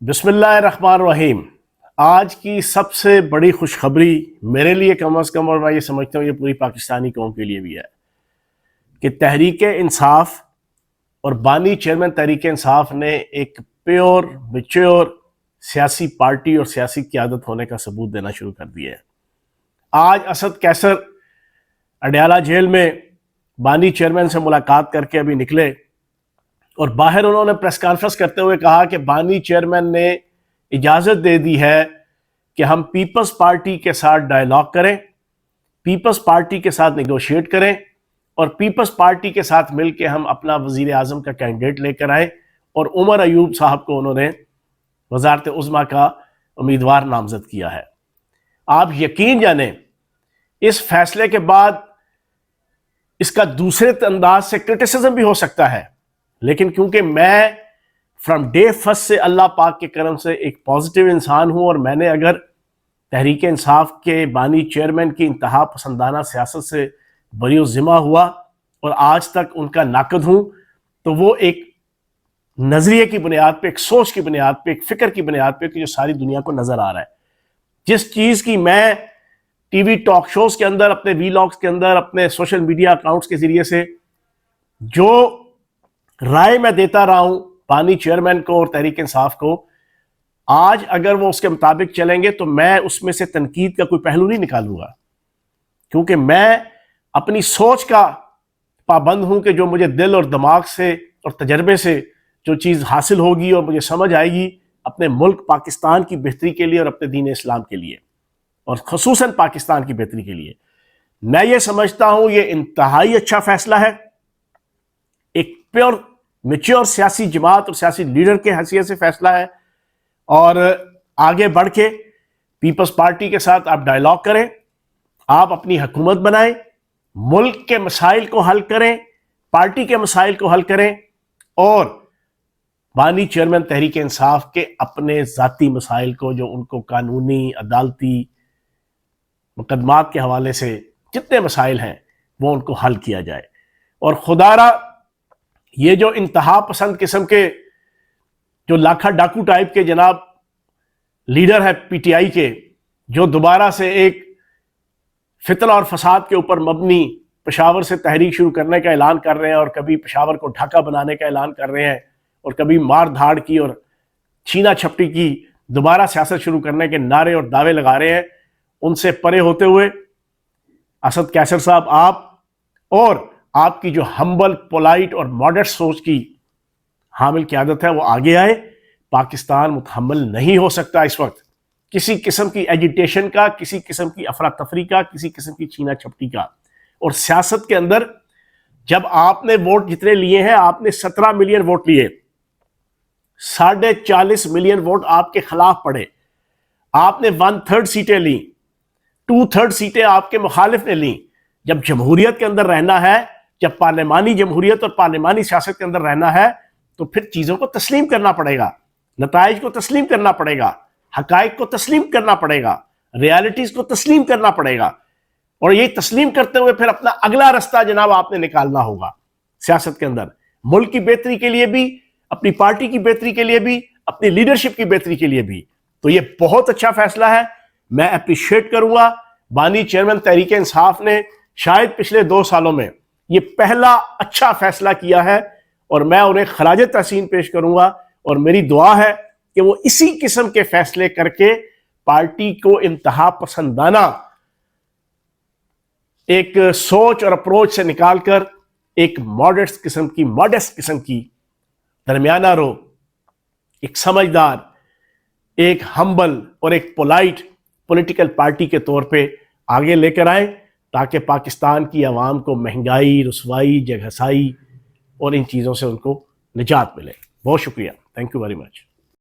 بسم اللہ الرحمن الرحیم۔ آج کی سب سے بڑی خوشخبری میرے لیے کم از کم، اور میں یہ سمجھتا ہوں یہ پوری پاکستانی قوم کے لیے بھی ہے، کہ تحریک انصاف اور بانی چیئرمین تحریک انصاف نے ایک پیور میچور سیاسی پارٹی اور سیاسی قیادت ہونے کا ثبوت دینا شروع کر دیا ہے۔ آج اسد کیسر اڈیالہ جیل میں بانی چیئرمین سے ملاقات کر کے ابھی نکلے، اور باہر انہوں نے پریس کانفرنس کرتے ہوئے کہا کہ بانی چیئرمین نے اجازت دے دی ہے کہ ہم پیپلز پارٹی کے ساتھ ڈائیلاگ کریں، پیپلز پارٹی کے ساتھ نیگوشیٹ کریں، اور پیپلز پارٹی کے ساتھ مل کے ہم اپنا وزیر اعظم کا کینڈیڈیٹ لے کر آئیں، اور عمر ایوب صاحب کو انہوں نے وزارت عظمیٰ کا امیدوار نامزد کیا ہے۔ آپ یقین جانیں اس فیصلے کے بعد اس کا دوسرے انداز سے کرٹیسزم بھی ہو سکتا ہے، لیکن کیونکہ میں فرام ڈے فرسٹ سے اللہ پاک کے کرم سے ایک پازیٹیو انسان ہوں، اور میں نے اگر تحریک انصاف کے بانی چیئرمین کی انتہا پسندانہ سیاست سے بری ذمہ ہوا اور آج تک ان کا ناقد ہوں، تو وہ ایک نظریے کی بنیاد پہ، ایک سوچ کی بنیاد پہ، ایک فکر کی بنیاد پہ کہ جو ساری دنیا کو نظر آ رہا ہے، جس چیز کی میں ٹی وی ٹاک شوز کے اندر، اپنے وی لاگز کے اندر، اپنے سوشل میڈیا اکاؤنٹس کے ذریعے سے جو رائے میں دیتا رہا ہوں بانی چیئرمین کو اور تحریک انصاف کو، آج اگر وہ اس کے مطابق چلیں گے تو میں اس میں سے تنقید کا کوئی پہلو نہیں نکالوں گا، کیونکہ میں اپنی سوچ کا پابند ہوں کہ جو مجھے دل اور دماغ سے اور تجربے سے جو چیز حاصل ہوگی اور مجھے سمجھ آئے گی اپنے ملک پاکستان کی بہتری کے لیے اور اپنے دین اسلام کے لیے، اور خصوصاً پاکستان کی بہتری کے لیے، میں یہ سمجھتا ہوں یہ انتہائی اچھا فیصلہ ہے۔ ایک پیور میچور سیاسی جماعت اور سیاسی لیڈر کے حیثیت سے فیصلہ ہے، اور آگے بڑھ کے پیپلز پارٹی کے ساتھ آپ ڈائیلاگ کریں، آپ اپنی حکومت بنائیں، ملک کے مسائل کو حل کریں، پارٹی کے مسائل کو حل کریں، اور بانی چیئرمین تحریک انصاف کے اپنے ذاتی مسائل کو جو ان کو قانونی، عدالتی مقدمات کے حوالے سے جتنے مسائل ہیں وہ ان کو حل کیا جائے۔ اور خدا را یہ جو انتہا پسند قسم کے جو لاکھا ڈاکو ٹائپ کے جناب لیڈر ہے پی ٹی آئی کے، جو دوبارہ سے ایک فتنہ اور فساد کے اوپر مبنی پشاور سے تحریک شروع کرنے کا اعلان کر رہے ہیں، اور کبھی پشاور کو ڈھاکہ بنانے کا اعلان کر رہے ہیں، اور کبھی مار دھاڑ کی اور چھینا چھپٹی کی دوبارہ سیاست شروع کرنے کے نعرے اور دعوے لگا رہے ہیں، ان سے پرے ہوتے ہوئے اسد کیسر صاحب، آپ اور آپ کی جو ہمبل، پولائٹ اور ماڈرٹ سوچ کی حامل قیادت ہے وہ آگے آئے۔ پاکستان متحمل نہیں ہو سکتا اس وقت کسی قسم کی ایجیٹیشن کا، کسی قسم کی افراتفری کا، کسی قسم کی چھینا چھپٹی کا۔ اور سیاست کے اندر جب آپ نے ووٹ جتنے لیے ہیں، آپ نے 17 ملین ووٹ لیے، 40.5 ملین ووٹ آپ کے خلاف پڑے، آپ نے 1/3 سیٹیں لیں، 2/3 سیٹیں آپ کے مخالف نے لیں۔ جب جمہوریت کے اندر رہنا ہے، جب پارلیمانی جمہوریت اور پارلیمانی سیاست کے اندر رہنا ہے، تو پھر چیزوں کو تسلیم کرنا پڑے گا، نتائج کو تسلیم کرنا پڑے گا، حقائق کو تسلیم کرنا پڑے گا، ریالٹیز کو تسلیم کرنا پڑے گا، اور یہ تسلیم کرتے ہوئے پھر اپنا اگلا رستہ جناب آپ نے نکالنا ہوگا سیاست کے اندر، ملک کی بہتری کے لیے بھی، اپنی پارٹی کی بہتری کے لیے بھی، اپنی لیڈرشپ کی بہتری کے لیے بھی۔ تو یہ بہت اچھا فیصلہ ہے، میں اپریشیٹ کروں گا۔ بانی چیئرمین تحریک انصاف نے شاید پچھلے 2 سالوں میں یہ پہلا اچھا فیصلہ کیا ہے، اور میں انہیں خراج تحسین پیش کروں گا، اور میری دعا ہے کہ وہ اسی قسم کے فیصلے کر کے پارٹی کو انتہا پسندانہ ایک سوچ اور اپروچ سے نکال کر ایک ماڈسٹ قسم کی درمیانہ رو، ایک سمجھدار، ایک ہمبل اور ایک پولائٹ پولیٹیکل پارٹی کے طور پہ آگے لے کر آئیں، تاکہ پاکستان کی عوام کو مہنگائی، رسوائی، جگہسائی اور ان چیزوں سے ان کو نجات ملے۔ بہت شکریہ، تھینک یو ویری مچ۔